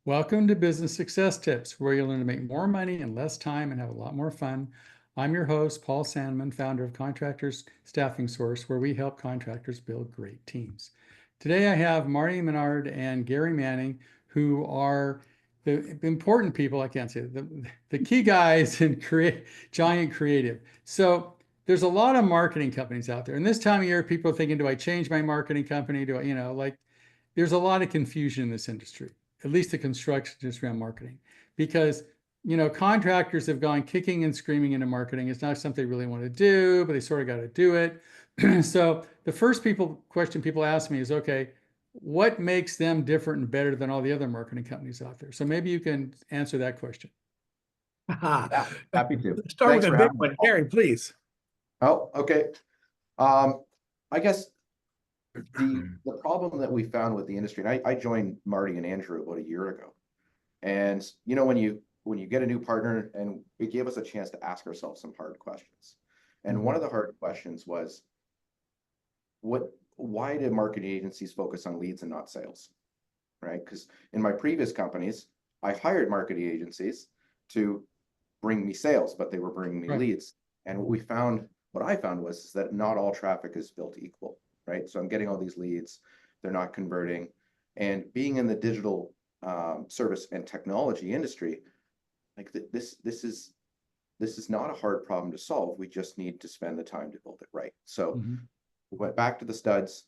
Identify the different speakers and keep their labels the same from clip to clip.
Speaker 1: Welcome to Business Success Tips, where you'll learn to make more money in less time and have a lot more fun. I'm your host, Paul Sanneman, founder of Contractor Staffing Source, where we help contractors build great teams. Today I have Marty Menard and Gary Manning, who are the important people, I can't say it, the key guys in Giant Creative. So there's a lot of marketing companies out there. And this time of year, people are thinking, do I change my marketing company? Do I, there's a lot of confusion in this industry, at least the construction industry on marketing, because contractors have gone kicking and screaming into marketing. It's not something they really want to do, but they sort of got to do it. So the first question people ask me is, okay, what makes them different and better than all the other marketing companies out there? So maybe you can answer that question.
Speaker 2: Yeah, happy to.
Speaker 3: Let's start with a big one. Gary, please.
Speaker 2: Oh, okay. I guess the problem that we found with the industry, and I joined Marty and Andrew about a year ago. And when you get a new partner, and it gave us a chance to ask ourselves some hard questions. And one of the hard questions was, why do marketing agencies focus on leads and not sales? Right? Because in my previous companies, I hired marketing agencies to bring me sales, but they were bringing me leads. And what I found was that not all traffic is built equal, right? So I'm getting all these leads, they're not converting. And being in the digital service and technology industry, like this is not a hard problem to solve. We just need to spend the time to build it right. So we went back to the studs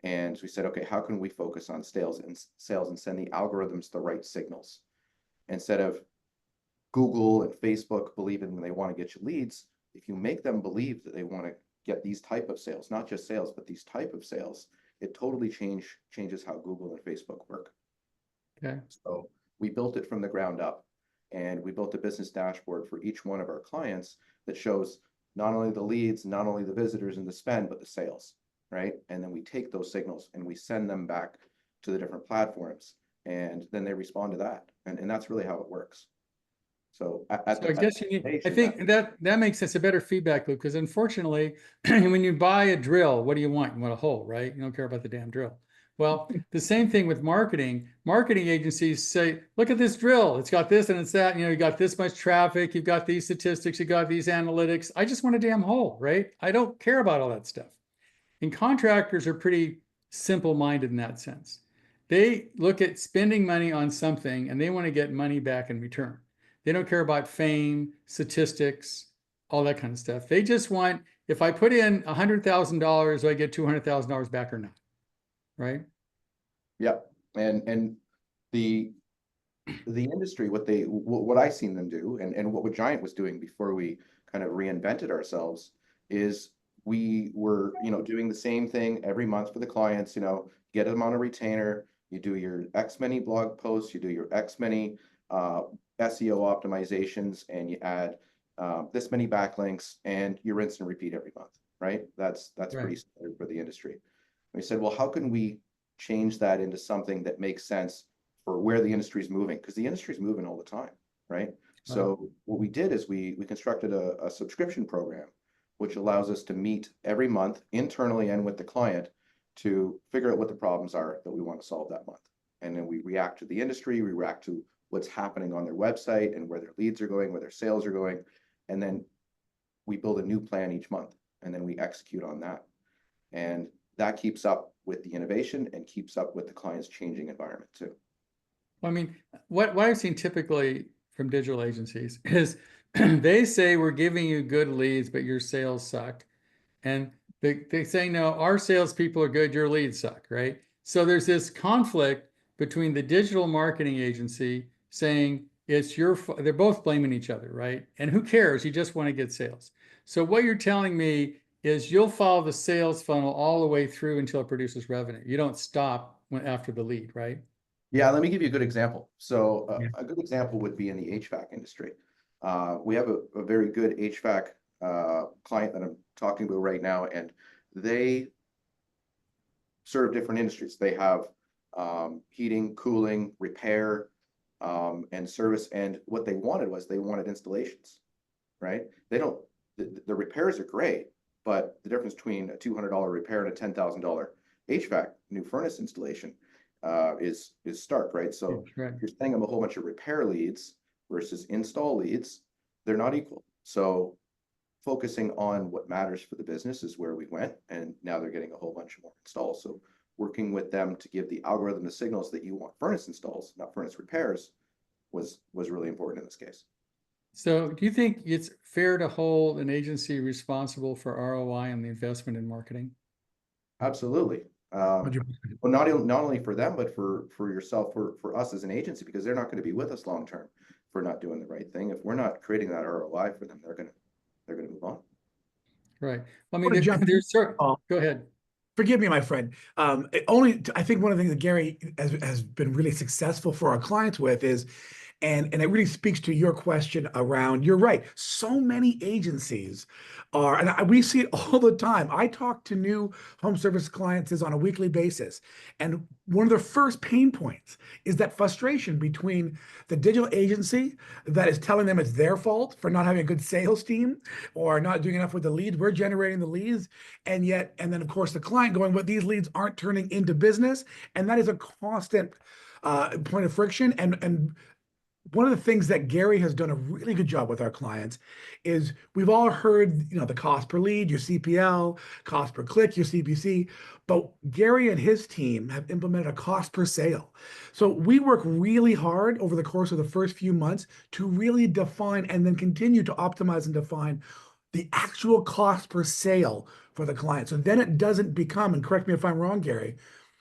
Speaker 2: and we said, okay, how can we focus on sales and send the algorithms the right signals? Instead of Google and Facebook believing when they want to get you leads, if you make them believe that they want to get these type of sales, not just sales, but these type of sales, it totally changes how Google and Facebook work.
Speaker 1: Okay.
Speaker 2: So we built it from the ground up, and we built a business dashboard for each one of our clients that shows not only the leads, not only the visitors and the spend, but the sales, right? And then we take those signals and we send them back to the different platforms, and then they respond to that. And that's really how it works. So I guess
Speaker 1: I think that makes us a better feedback loop, because unfortunately, when you buy a drill, what do you want? You want a hole, right? You don't care about the damn drill. Well, the same thing with marketing. Marketing agencies say, look at this drill. It's got this and it's that. You got this much traffic. You've got these statistics. You got these analytics. I just want a damn hole, right? I don't care about all that stuff. And contractors are pretty simple-minded in that sense. They look at spending money on something and they want to get money back in return. They don't care about fame, statistics, all that kind of stuff. They just want, if I put in $100,000, do I get $200,000 back or not? Right?
Speaker 2: Yeah. And the industry, what I seen them do, and what Giant was doing before we kind of reinvented ourselves, is we were, doing the same thing every month for the clients, get them on a retainer, you do your X many blog posts, you do your X many SEO optimizations, and you add this many backlinks, and you rinse and repeat every month, right? That's pretty standard for the industry. We said, well, how can we change that into something that makes sense for where the industry is moving? Because the industry is moving all the time, right? So what we did is we constructed a subscription program, which allows us to meet every month internally and with the client to figure out what the problems are that we want to solve that month. And then we react to the industry, we react to what's happening on their website and where their leads are going, where their sales are going. And then we build a new plan each month, and then we execute on that. And that keeps up with the innovation and keeps up with the client's changing environment too.
Speaker 1: I mean, what I've seen typically from digital agencies is they say we're giving you good leads, but your sales suck. And they say, no, our salespeople are good, your leads suck, right? So there's this conflict between the digital marketing agency saying it's they're both blaming each other, right? And who cares? You just want to get sales. So what you're telling me is you'll follow the sales funnel all the way through until it produces revenue. You don't stop after the lead, right?
Speaker 2: Yeah, let me give you a good example. So a good example would be in the HVAC industry. We have a very good HVAC client that I'm talking about right now, and they serve different industries. They have heating, cooling, repair, and service. And what they wanted installations, right? The repairs are great, but the difference between a $200 repair and a $10,000 HVAC new furnace installation is stark, right? So
Speaker 1: Right.
Speaker 2: if you're sending them a whole bunch of repair leads versus install leads, they're not equal. So focusing on what matters for the business is where we went, and now they're getting a whole bunch more installs. So working with them to give the algorithm the signals that you want furnace installs, not furnace repairs, was really important in this case.
Speaker 1: So do you think it's fair to hold an agency responsible for ROI on the investment in marketing?
Speaker 2: Absolutely. Well, not only for them, but for yourself, for us as an agency, because they're not going to be with us long term for not doing the right thing. If we're not creating that ROI for them, they're going to move on.
Speaker 1: Right. Well, I mean, there's certain. Go ahead.
Speaker 3: Forgive me, my friend. I think one of the things that Gary has been really successful for our clients with is, and it really speaks to your question around, you're right. So many agencies are, and we see it all the time. I talk to new home service clients on a weekly basis. And one of their first pain points is that frustration between the digital agency that is telling them it's their fault for not having a good sales team or not doing enough with the leads. We're generating the leads. And then of course the client going, but these leads aren't turning into business. And that is a constant point of friction. And one of the things that Gary has done a really good job with our clients is we've all heard, the cost per lead, your CPL, cost per click, your CPC, but Gary and his team have implemented a cost per sale. So we work really hard over the course of the first few months to really define and then continue to optimize and define the actual cost per sale for the client. So then it doesn't become, and correct me if I'm wrong, Gary,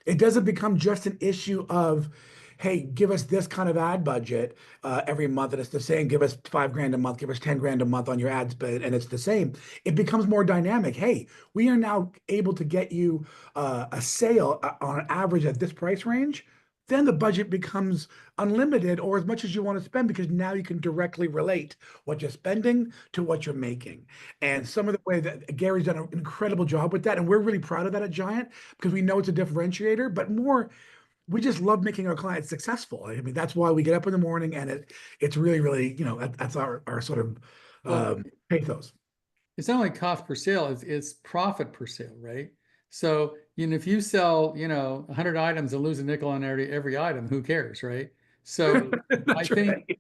Speaker 3: it doesn't become just an issue of, hey, give us this kind of ad budget every month, and it's the same. Give us $5,000 a month, give us $10,000 a month on your ads, and it's the same. It becomes more dynamic. Hey, we are now able to get you a sale on an average at this price range. Then the budget becomes unlimited, or as much as you want to spend, because now you can directly relate what you're spending to what you're making. And some of the way that Gary's done an incredible job with that, and we're really proud of that at Giant because we know it's a differentiator, but more, we just love making our clients successful. I mean, that's why we get up in the morning, and it's really, really, that's our sort of pathos.
Speaker 1: It's not only cost per sale, it's profit per sale, right? So, if you sell, 100 items and lose a nickel on every item, who cares, right? So I think,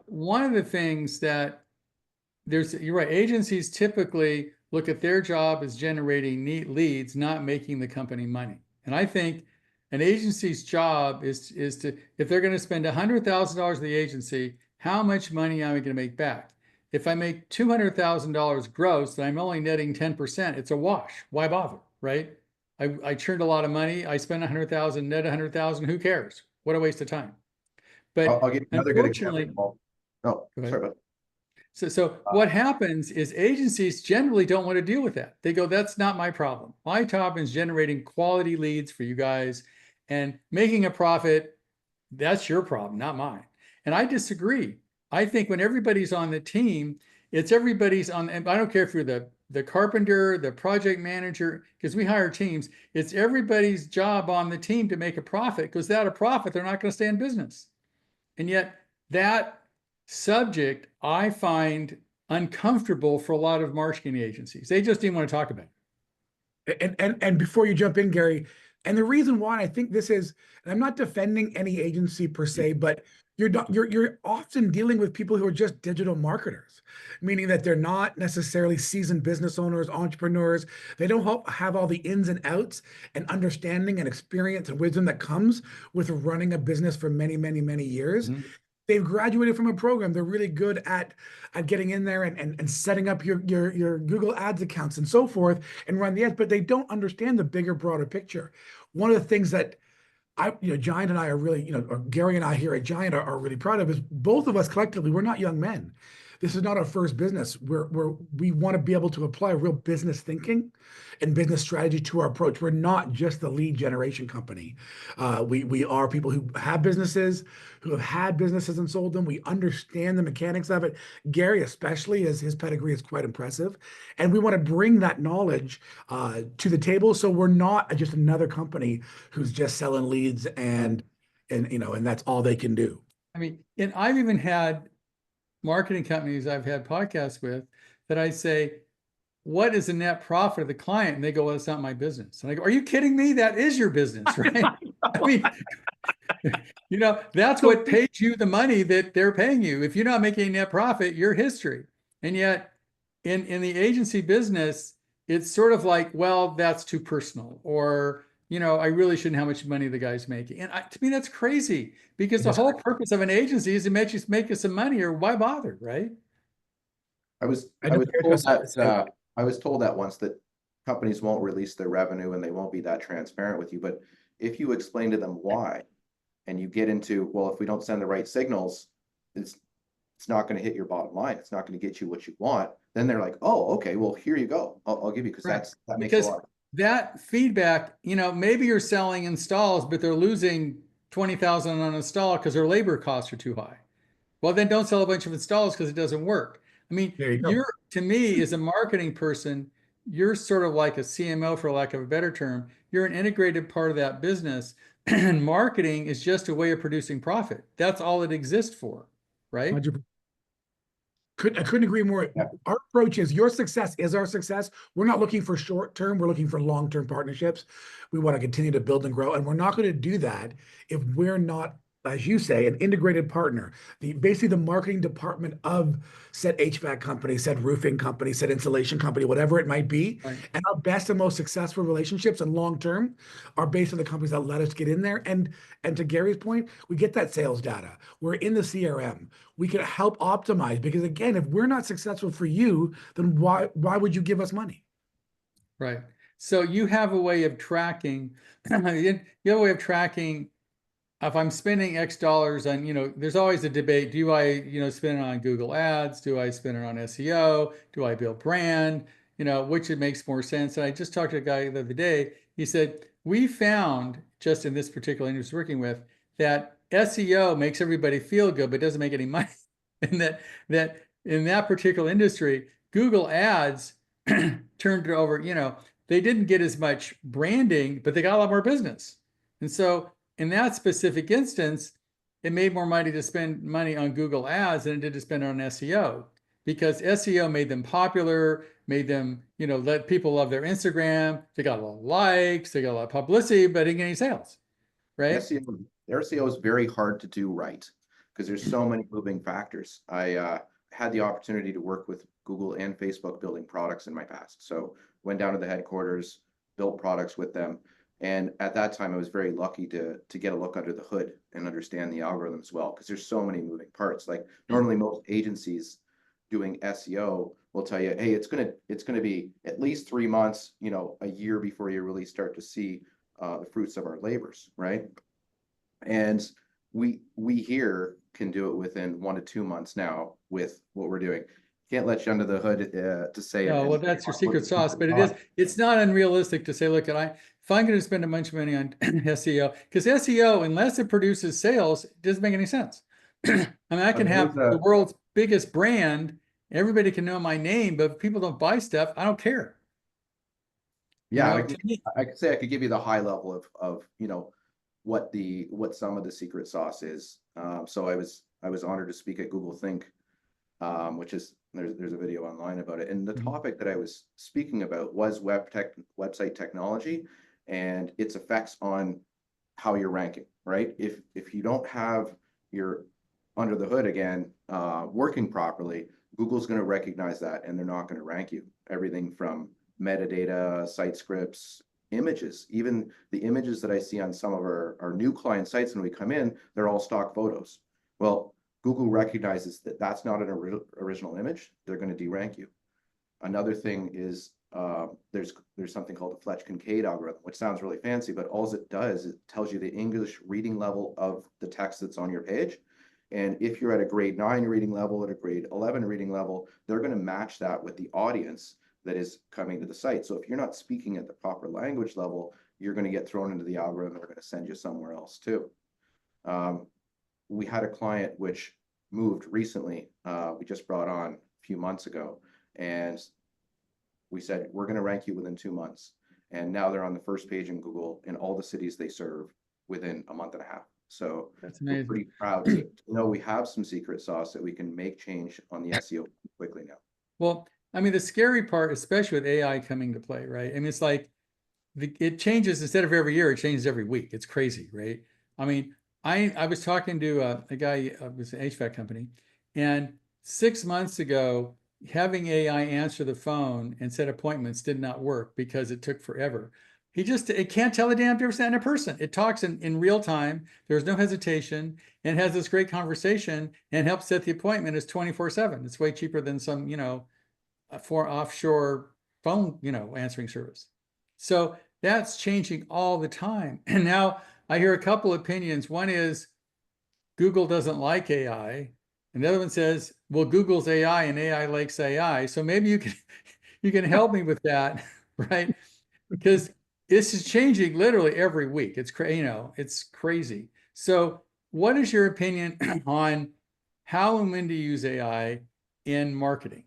Speaker 1: one of the things that you're right, agencies typically look at their job as generating neat leads, not making the company money. And I think an agency's job is to, if they're going to spend $100,000 in the agency, how much money am I going to make back? If I make $200,000 gross, and I'm only netting 10%, it's a wash. Why bother, right? I churned a lot of money. I spent 100,000, net 100,000. Who cares? What a waste of time. But
Speaker 2: I'll give you another good example. Oh, sorry about that.
Speaker 1: So what happens is agencies generally don't want to deal with that. They go, that's not my problem. My job is generating quality leads for you guys, and making a profit, that's your problem, not mine. And I disagree. I think when everybody's on the team, it's everybody's on, and I don't care if you're the carpenter, the project manager, because we hire teams, it's everybody's job on the team to make a profit, because without a profit, they're not going to stay in business. And yet that subject I find uncomfortable for a lot of marketing agencies. They just didn't want to talk about
Speaker 3: it. And before you jump in, Gary, and the reason why I think this is, and I'm not defending any agency per se, but you're often dealing with people who are just digital marketers, meaning that they're not necessarily seasoned business owners, entrepreneurs. They don't have all the ins and outs and understanding and experience and wisdom that comes with running a business for many, many, many years. Mm-hmm. They've graduated from a program. They're really good at getting in there and setting up your Google Ads accounts and so forth and run the ads, but they don't understand the bigger, broader picture. One of the things that Giant and I are really, or Gary and I here at Giant are really proud of is both of us collectively, we're not young men. This is not our first business. We want to be able to apply real business thinking and business strategy to our approach. We're not just the lead generation company. We are people who have businesses, who have had businesses and sold them. We understand the mechanics of it. Gary, especially, as his pedigree is quite impressive. And we want to bring that knowledge to the table. So we're not just another company who's just selling leads and that's all they can do.
Speaker 1: I mean, and I've even had marketing companies I've had podcasts with that I say, what is the net profit of the client? And they go, well, it's not my business. And I go, are you kidding me? That is your business, right? I mean, that's what pays you the money that they're paying you. If you're not making net profit, you're history. And yet in the agency business, it's sort of like, well, that's too personal, or, I really shouldn't know how much money the guy's making. And to me, that's crazy, because the whole purpose of an agency is to make you some money, or why bother, right?
Speaker 2: I was told that once, that companies won't release their revenue and they won't be that transparent with you. But if you explain to them why, and you get into, well, if we don't send the right signals, it's not going to hit your bottom line. It's not going to get you what you want. Then they're like, oh, okay, well, here you go. I'll give you, because that makes a lot.
Speaker 1: That feedback, maybe you're selling installs, but they're losing 20,000 on an install because their labor costs are too high. Well, then don't sell a bunch of installs because it doesn't work. I mean, to me, as a marketing person, you're sort of like a CMO, for lack of a better term. You're an integrated part of that business, and marketing is just a way of producing profit. That's all it exists for, right?
Speaker 3: I couldn't agree more.
Speaker 2: Yeah.
Speaker 3: Our approach is, your success is our success. We're not looking for short term. We're looking for long-term partnerships. We want to continue to build and grow. And we're not going to do that if we're not, as you say, an integrated partner. Basically the marketing department of said HVAC company, said roofing company, said insulation company, whatever it might be.
Speaker 1: Right.
Speaker 3: And our best and most successful relationships and long-term are based on the companies that let us get in there. And to Gary's point, we get that sales data. We're in the CRM. We can help optimize, because again, if we're not successful for you, then why would you give us money?
Speaker 1: Right. So you have a way of tracking, you have a way of tracking, if I'm spending X dollars on, there's always a debate. Do I, spend it on Google Ads? Do I spend it on SEO? Do I build brand? Which it makes more sense. And I just talked to a guy the other day. He said, we found, just in this particular industry working with, that SEO makes everybody feel good, but doesn't make any money. And that in that particular industry, Google Ads turned it over, they didn't get as much branding, but they got a lot more business. And so in that specific instance, it made more money to spend money on Google Ads than it did to spend on SEO, because SEO made them popular, made them, let people love their Instagram. They got a lot of likes, they got a lot of publicity, but didn't get any sales, right?
Speaker 2: SEO is very hard to do right, because there's so many moving factors. I had the opportunity to work with Google and Facebook building products in my past. So went down to the headquarters, built products with them. And at that time, I was very lucky to get a look under the hood and understand the algorithm as well, because there's so many moving parts. Like normally most agencies doing SEO will tell you, hey, it's gonna be at least 3 months, a year before you really start to see the fruits of our labors, right? And we here can do it within 1 to 2 months now with what we're doing. Can't let you under the hood to say.
Speaker 1: No, well, that's your secret sauce, but it's not unrealistic to say, look, if I'm going to spend a bunch of money on SEO, because SEO, unless it produces sales, it doesn't make any sense. I mean, I can have the world's biggest brand, everybody can know my name, but if people don't buy stuff, I don't care.
Speaker 2: Yeah, I could say I could give you the high level of what some of the secret sauce is. So I was honored to speak at Google Think, which is there's a video online about it. And the topic that I was speaking about was website technology and its effects on how you're ranking, right? If you don't have your under the hood again working properly, Google's going to recognize that and they're not going to rank you. Everything from metadata, site scripts, images, even the images that I see on some of our new client sites when we come in, they're all stock photos. Well, Google recognizes that that's not an original image. They're going to derank you. Another thing is there's something called the Fletch-Kincaid algorithm, which sounds really fancy, but all it does is it tells you the English reading level of the text that's on your page. And if you're at a grade 9 reading level, at a grade 11 reading level, they're going to match that with the audience that is coming to the site. So if you're not speaking at the proper language level, you're going to get thrown into the algorithm. They're going to send you somewhere else too. We had a client which moved recently. We just brought on a few months ago, and we said, we're going to rank you within 2 months. And now they're on the first page in Google in all the cities they serve within a month and a half. So
Speaker 1: that's amazing.
Speaker 2: We're pretty proud to know we have some secret sauce that we can make change on the SEO quickly now.
Speaker 1: Well, I mean, the scary part, especially with AI coming to play, right? I mean, it's like it changes instead of every year, it changes every week. It's crazy, right? I mean, I was talking to a guy, was an HVAC company, and 6 months ago, having AI answer the phone and set appointments did not work because it took forever. It can't tell a damn difference than a person. It talks in real time. There's no hesitation and has this great conversation and helps set the appointment. It's 24/7. It's way cheaper than some, for offshore phone, answering service. So that's changing all the time. And now I hear a couple opinions. One is Google doesn't like AI. And the other one says, well, Google's AI and AI likes AI. So maybe you can help me with that, right? Because this is changing literally every week. It's crazy. So what is your opinion on how and when to use AI in marketing?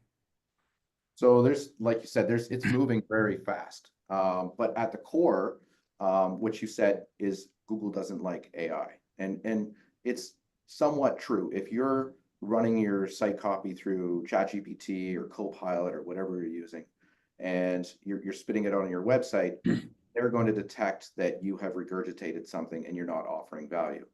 Speaker 2: So there's, like you said, it's moving very fast. But at the core, what you said is Google doesn't like AI. And it's somewhat true. If you're running your site copy through ChatGPT or Copilot or whatever you're using, and you're spitting it out on your website, they're going to detect that you have regurgitated something and you're not offering value.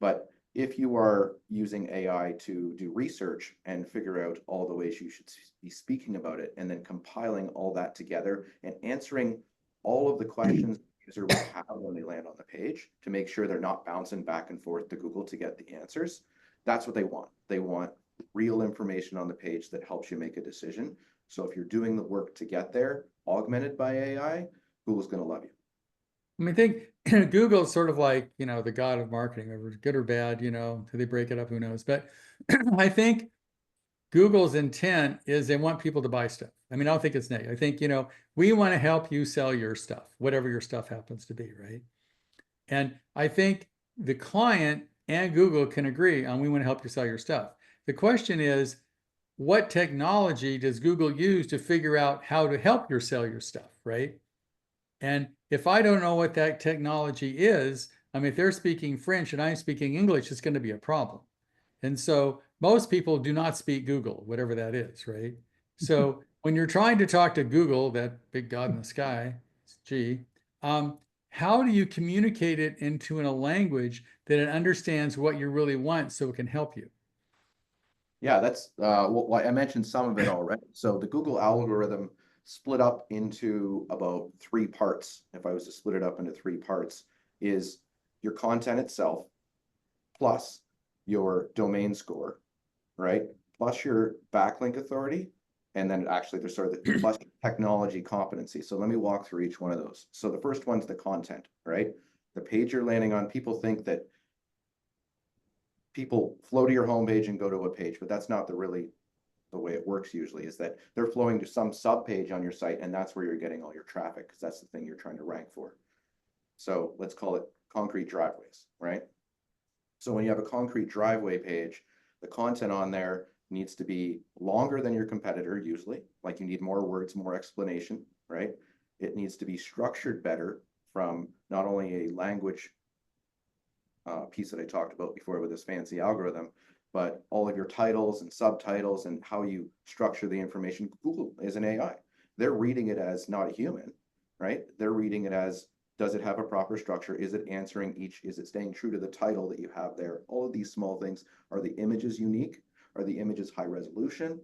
Speaker 2: But if you are using AI to do research and figure out all the ways you should be speaking about it, and then compiling all that together and answering all of the questions the user will have when they land on the page to make sure they're not bouncing back and forth to Google to get the answers, that's what they want. They want real information on the page that helps you make a decision. So if you're doing the work to get there, augmented by AI, Google's going to love you.
Speaker 1: I mean, I think Google's sort of like, the god of marketing, whether good or bad, till they break it up, who knows? But I think Google's intent is they want people to buy stuff. I mean, I don't think it's negative. I think, we want to help you sell your stuff, whatever your stuff happens to be, right? And I think the client and Google can agree on we want to help you sell your stuff. The question is, what technology does Google use to figure out how to help you sell your stuff, right? And if I don't know what that technology is, I mean, if they're speaking French and I'm speaking English, it's going to be a problem. And so most people do not speak Google, whatever that is, right? So when you're trying to talk to Google, that big god in the sky, how do you communicate it into a language that it understands what you really want so it can help you?
Speaker 2: Yeah, that's well, I mentioned some of it already. So the Google algorithm split up into about 3 parts. If I was to split it up into 3 parts, is your content itself, plus your domain score, right? Plus your backlink authority, and then actually there's sort of the plus technology competency. So let me walk through each one of those. So the first one's the content, right? The page you're landing on, people think that people flow to your homepage and go to a page, but that's not the way it works usually, is that they're flowing to some sub page on your site, and that's where you're getting all your traffic, because that's the thing you're trying to rank for. So let's call it concrete driveways, right? So when you have a concrete driveway page, the content on there needs to be longer than your competitor, usually, like you need more words, more explanation, right? It needs to be structured better from not only a language piece that I talked about before with this fancy algorithm, but all of your titles and subtitles and how you structure the information. Google is an AI. They're reading it as not a human, right? They're reading it as, does it have a proper structure? Is it answering is it staying true to the title that you have there? All of these small things. Are the images unique? Are the images high resolution?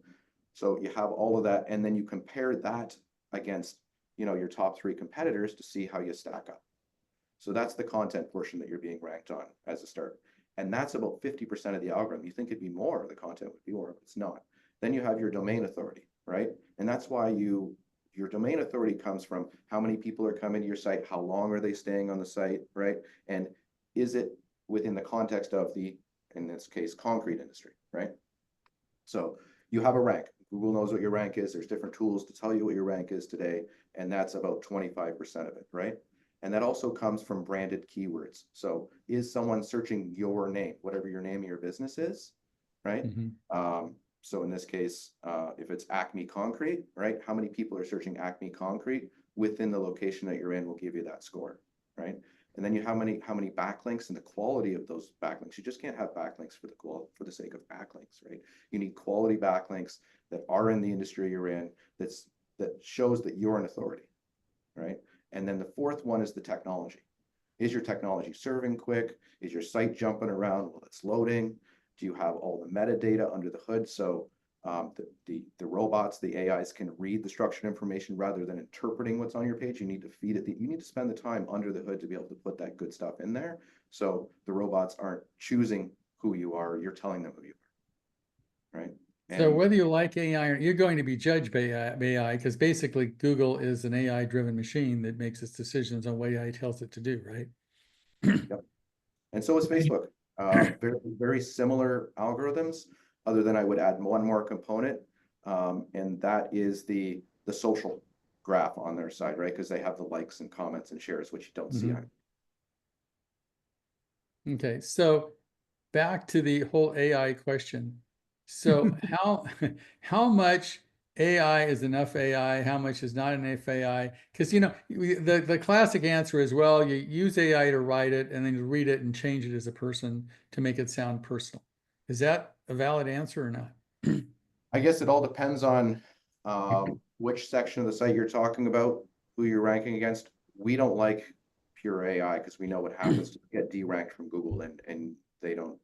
Speaker 2: So you have all of that, and then you compare that against, your top 3 competitors to see how you stack up. So that's the content portion that you're being ranked on as a start. And that's about 50% of the algorithm. You think it'd be more, the content would be more, but it's not. Then you have your domain authority, right? And that's why your domain authority comes from how many people are coming to your site, how long are they staying on the site, right? And is it within the context of the, in this case, concrete industry, right? So you have a rank. Google knows what your rank is. There's different tools to tell you what your rank is today, and that's about 25% of it, right? And that also comes from branded keywords. So is someone searching your name, whatever your name of your business is, right? So in this case, if it's Acme Concrete, right? How many people are searching Acme Concrete within the location that you're in will give you that score, right? And then you how many backlinks and the quality of those backlinks. You just can't have backlinks for the sake of backlinks, right? You need quality backlinks that are in the industry you're in, that shows that you're an authority, right? And then the fourth one is the technology. Is your technology serving quick? Is your site jumping around while it's loading? Do you have all the metadata under the hood? So the robots, the AIs can read the structured information rather than interpreting what's on your page. You need to feed it. You need to spend the time under the hood to be able to put that good stuff in there. So the robots aren't choosing who you are. You're telling them who you are, right?
Speaker 1: So whether you like AI or you're going to be judged by AI, because basically Google is an AI-driven machine that makes its decisions on what AI tells it to do, right?
Speaker 2: Yep. And so is Facebook. Very, very similar algorithms, other than I would add one more component, and that is the social graph on their side, right? Because they have the likes and comments and shares, which you don't see on.
Speaker 1: Okay, so back to the whole AI question. So how much AI is enough AI? How much is not enough AI? Because, you know, the classic answer is, well, you use AI to write it and then you read it and change it as a person to make it sound personal. Is that a valid answer or not?
Speaker 2: I guess it all depends on which section of the site you're talking about, who you're ranking against. We don't like pure AI because we know what happens to get deranked from Google, and they don't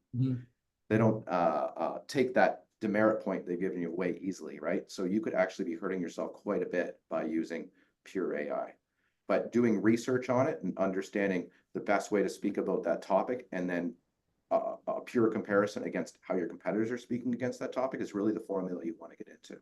Speaker 2: take that demerit point they've given you away easily, right? So you could actually be hurting yourself quite a bit by using pure AI. But doing research on it and understanding the best way to speak about that topic, and then a pure comparison against how your competitors are speaking against that topic is really the formula you want to get into.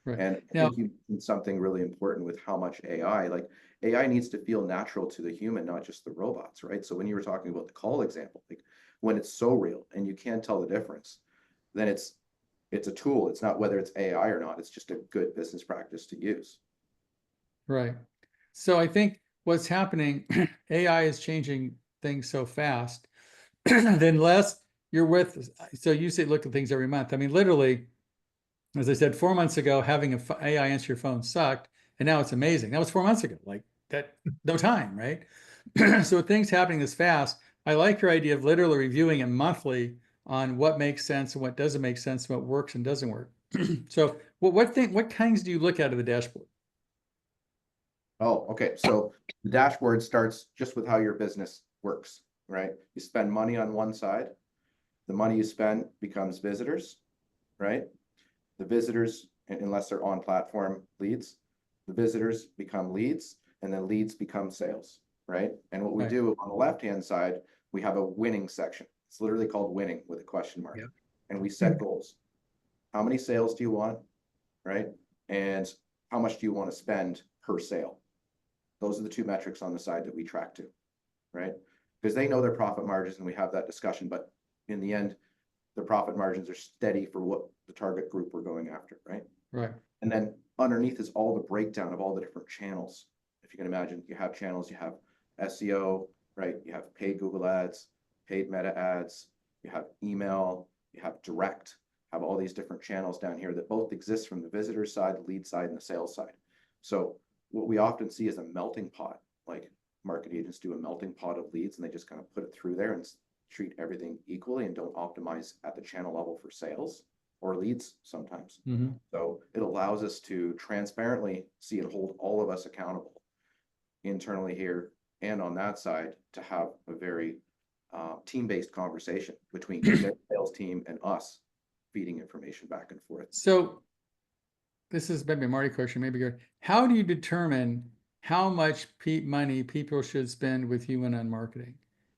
Speaker 1: Right.
Speaker 2: And I think you mentioned something really important with how much AI, like AI needs to feel natural to the human, not just the robots, right? So when you were talking about the call example, like when it's so real and you can't tell the difference, then it's a tool. It's not whether it's AI or not. It's just a good business practice to use.
Speaker 1: Right. So I think what's happening, AI is changing things so fast. Then less you're with, so you say look at things every month. I mean, literally, as I said, 4 months ago, having an AI answer your phone sucked, and now it's amazing. That was 4 months ago, like that, no time, right? So with things happening this fast, I like your idea of literally reviewing it monthly on what makes sense and what doesn't make sense, and what works and doesn't work. So what kinds do you look at the dashboard?
Speaker 2: Oh, okay. So the dashboard starts just with how your business works, right? You spend money on one side. The money you spend becomes visitors, right? The visitors, unless they're on platform leads, the visitors become leads, and then leads become sales, right? And what we do on the left-hand side, we have a winning section. It's literally called winning with a question mark. And we set goals. How many sales do you want, right? And how much do you want to spend per sale? Those are the two metrics on the side that we track to, right? Because they know their profit margins, and we have that discussion, but in the end, the profit margins are steady for what the target group we're going after, right?
Speaker 1: Right.
Speaker 2: And then underneath is all the breakdown of all the different channels. If you can imagine, you have channels, you have SEO, right? You have paid Google ads, paid Meta ads, you have email, you have direct, have all these different channels down here that both exist from the visitor side, the lead side, and the sales side. So what we often see is a melting pot, like market agents do a melting pot of leads, and they just kind of put it through there and treat everything equally and don't optimize at the channel level for sales or leads sometimes. So it allows us to transparently see and hold all of us accountable internally here and on that side to have a very team-based conversation between their sales team and us, feeding information back and forth.
Speaker 1: So this is maybe a Marty question, maybe good. How do you determine how much money people should spend with you and on marketing?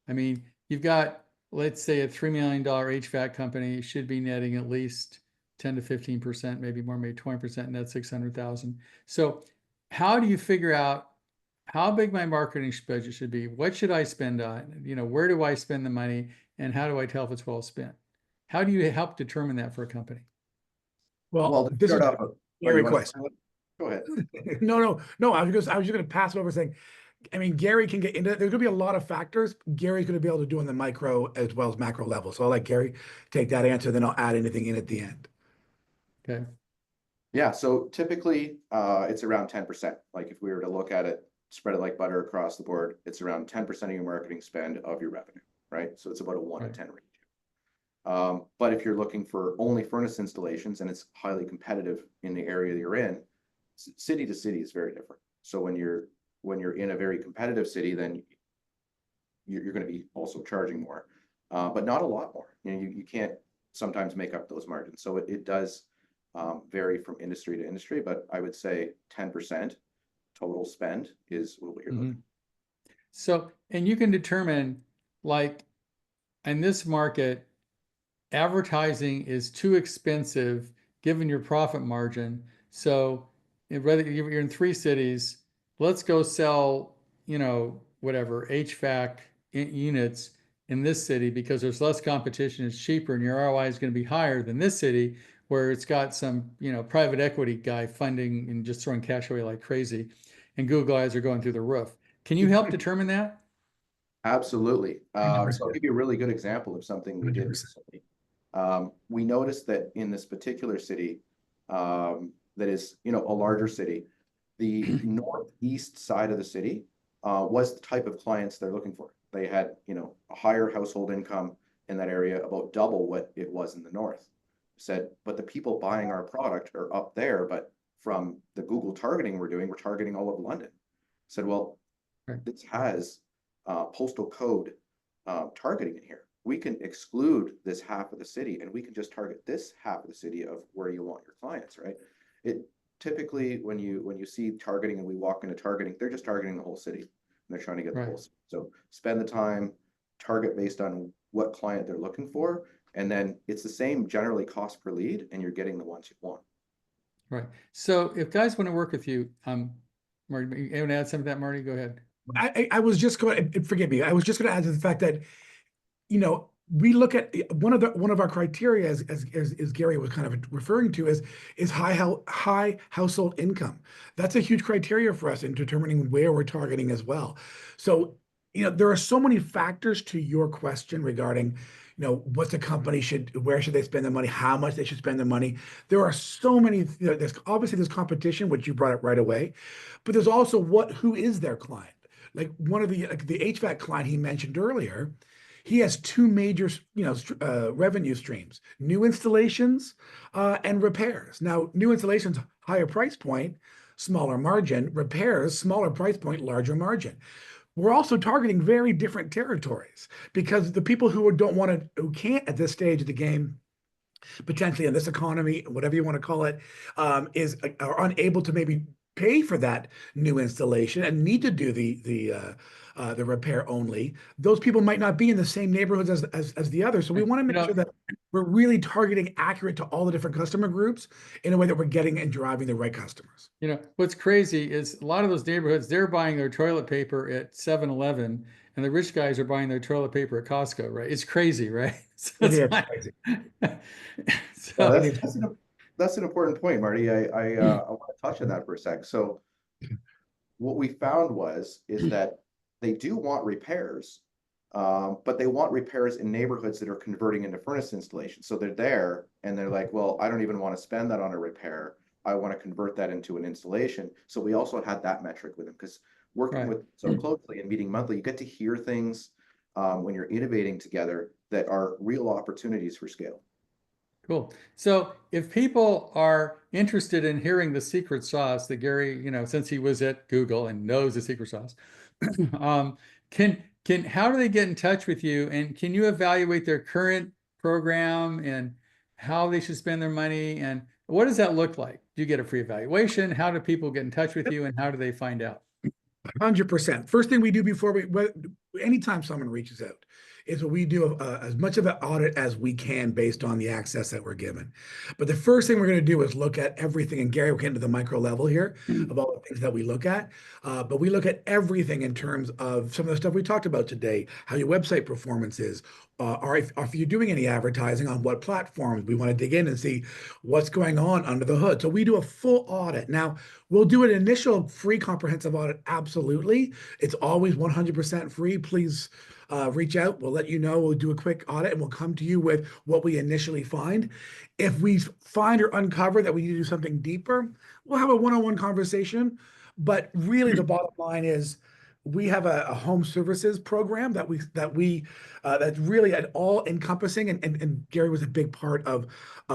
Speaker 1: I mean, you've got, let's say, a $3 million HVAC company should be netting at least 10 to 15%, maybe more, maybe 20% net 600,000. So how do you figure out how big my marketing budget should be? What should I spend on? You know, where do I spend the money, and how do I tell if it's well spent? How do you help determine that for a company?
Speaker 3: Well,
Speaker 2: to
Speaker 3: this is
Speaker 2: start off,
Speaker 3: Gary question.
Speaker 2: Go ahead.
Speaker 3: No. I was just going to pass it over saying, I mean, Gary can get into it. There's going to be a lot of factors Gary's going to be able to do on the micro as well as macro level. So I'll let Gary take that answer, then I'll add anything in at the end.
Speaker 1: Okay.
Speaker 2: Yeah, so typically it's around 10%. Like if we were to look at it, spread it like butter across the board, it's around 10% of your marketing spend of your revenue, right? So it's about a 1 to 10 ratio. But if you're looking for only furnace installations and it's highly competitive in the area that you're in, city to city is very different. So when you're when you're in a very competitive city, then you're going to be also charging more, but not a lot more. You know, you can't sometimes make up those margins. So it does vary from industry to industry, but I would say 10% total spend is what you're looking.
Speaker 1: So, and you can determine, like, in this market, advertising is too expensive given your profit margin. So whether you're in 3 cities, let's go sell, you know, whatever HVAC units in this city because there's less competition, it's cheaper, and your ROI is going to be higher than this city where it's got some, you know, private equity guy funding and just throwing cash away like crazy, and Google eyes are going through the roof. Can you help determine that?
Speaker 2: Absolutely. So I'll
Speaker 3: 100%.
Speaker 2: give you a really good example of something we did
Speaker 3: 100%.
Speaker 2: recently. We noticed that in this particular city, that is, you know, a larger city, the northeast side of the city was the type of clients they're looking for. They had, you know, a higher household income in that area, about double what it was in the north. Said, but the people buying our product are up there, but from the Google targeting we're doing, we're targeting all of London. Said, well, this has postal code targeting in here. We can exclude this half of the city and we can just target this half of the city of where you want your clients, right? It typically, when you see targeting and we walk into targeting, they're just targeting the whole city and they're trying to get the whole city. So spend the time, target based on what client they're looking for, and then it's the same generally cost per lead and you're getting the ones you want.
Speaker 1: Right. So if guys want to work with you, Marty, you want to add something to that, Marty? Go ahead.
Speaker 3: I was just going to, forgive me, I was just going to add to the fact that, you know, we look at one of our criteria, as Gary was kind of referring to, is high household income. That's a huge criteria for us in determining where we're targeting as well. So, you know, there are so many factors to your question regarding, you know, what the company where should they spend their money, how much they should spend their money. There are so many, you know, there's competition, which you brought up right away, but there's also who is their client. Like one of the HVAC client he mentioned earlier, he has 2 major, you know, revenue streams: new installations and repairs. Now, new installations, higher price point, smaller margin; repairs, smaller price point, larger margin. We're also targeting very different territories because the people who can't at this stage of the game, potentially in this economy, whatever you want to call it, are unable to maybe pay for that new installation and need to do the repair only. Those people might not be in the same neighborhoods as the others. So we want to make sure that we're really targeting accurate to all the different customer groups in a way that we're getting and driving the right customers.
Speaker 1: You know, what's crazy is a lot of those neighborhoods, they're buying their toilet paper at 7-Eleven and the rich guys are buying their toilet paper at Costco, right? It's crazy, right? So
Speaker 3: Crazy.
Speaker 2: That's an important point, Marty. I want to touch on that for a sec. So what we found is that they do want repairs, but they want repairs in neighborhoods that are converting into furnace installation. So they're there and they're like, well, I don't even want to spend that on a repair. I want to convert that into an installation. So we also had that metric with them, because working with so closely and meeting monthly, you get to hear things when you're innovating together that are real opportunities for scale. Cool.
Speaker 1: So if people are interested in hearing the secret sauce that Gary, you know, since he was at Google and knows the secret sauce, how do they get in touch with you, and can you evaluate their current program and how they should spend their money, and what does that look like? Do you get a free evaluation? How do people get in touch with you, and how do they find out?
Speaker 3: 100%. First thing we do anytime someone reaches out, is we do as much of an audit as we can based on the access that we're given. But the first thing we're going to do is look at everything, and Gary will get into the micro level here of all the things that we look at. But we look at everything in terms of some of the stuff we talked about today, how your website performance is, or if you're doing any advertising, on what platforms. We want to dig in and see what's going on under the hood. So we do a full audit. Now, we'll do an initial free comprehensive audit. Absolutely. It's always 100% free. Please reach out. We'll let you know. We'll do a quick audit and we'll come to you with what we initially find. If we find or uncover that we need to do something deeper, we'll have a one-on-one conversation. But really, the bottom line is, we have a home services program that's really at all encompassing, and Gary was a big part of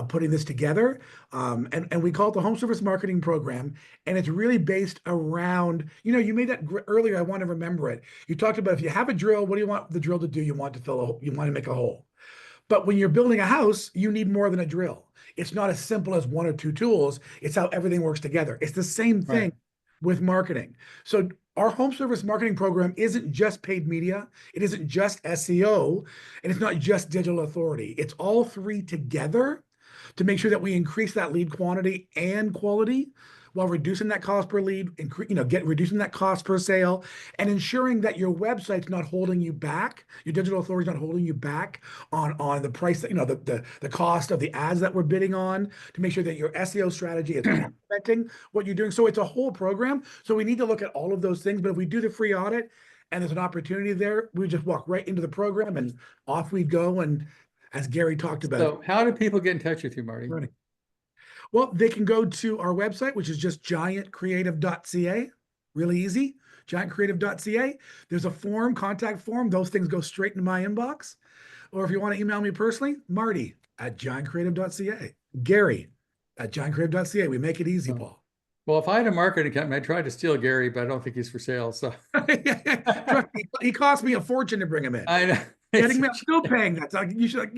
Speaker 3: putting this together. And we call it the Home Service Marketing Program, and it's really based around, you made that earlier. I want to remember it. You talked about if you have a drill, what do you want the drill to do? You want to make a hole. But when you're building a house, you need more than a drill. It's not as simple as one or two tools. It's how everything works together. It's the same thing
Speaker 1: Right.
Speaker 3: with marketing. So our home service marketing program isn't just paid media. It isn't just SEO, and it's not just digital authority. It's all three together to make sure that we increase that lead quantity and quality while reducing that cost per lead, reducing that cost per sale, and ensuring that your website's not holding you back, your digital authority's not holding you back on the price, the cost of the ads that we're bidding on, to make sure that your SEO strategy is complementing what you're doing. So it's a whole program. So we need to look at all of those things. But if we do the free audit and there's an opportunity there, we just walk right into the program and off we go. And as Gary talked about.
Speaker 1: So how do people get in touch with you, Marty?
Speaker 3: Running. Well, they can go to our website, which is just giantcreative.ca. Really easy, giantcreative.ca. There's a form, contact form. Those things go straight into my inbox. Or if you want to email me personally, Marty@giantcreative.ca. Gary@giantcreative.ca. We make it easy, Paul.
Speaker 1: Well, if I had a marketing company, I'd try to steal Gary, but I don't think he's for sale. So
Speaker 3: Trust me, he cost me a fortune to bring him in.
Speaker 1: I know.
Speaker 3: I'm still paying that. So you should,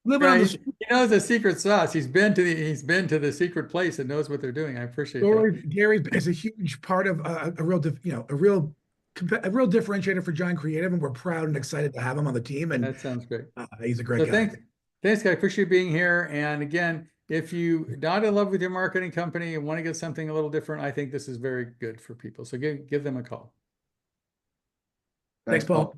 Speaker 3: live on the street.
Speaker 1: He knows the secret sauce. He's been to the secret place and knows what they're doing. I appreciate that.
Speaker 3: Gary is a huge part of a real differentiator for Giant Creative, and we're proud and excited to have him on the team. And
Speaker 1: That sounds great.
Speaker 3: He's a great guy.
Speaker 1: Thanks, guy. Appreciate you being here. And again, if you're not in love with your marketing company and want to get something a little different, I think this is very good for people. So give them a call.
Speaker 3: Thanks, Paul.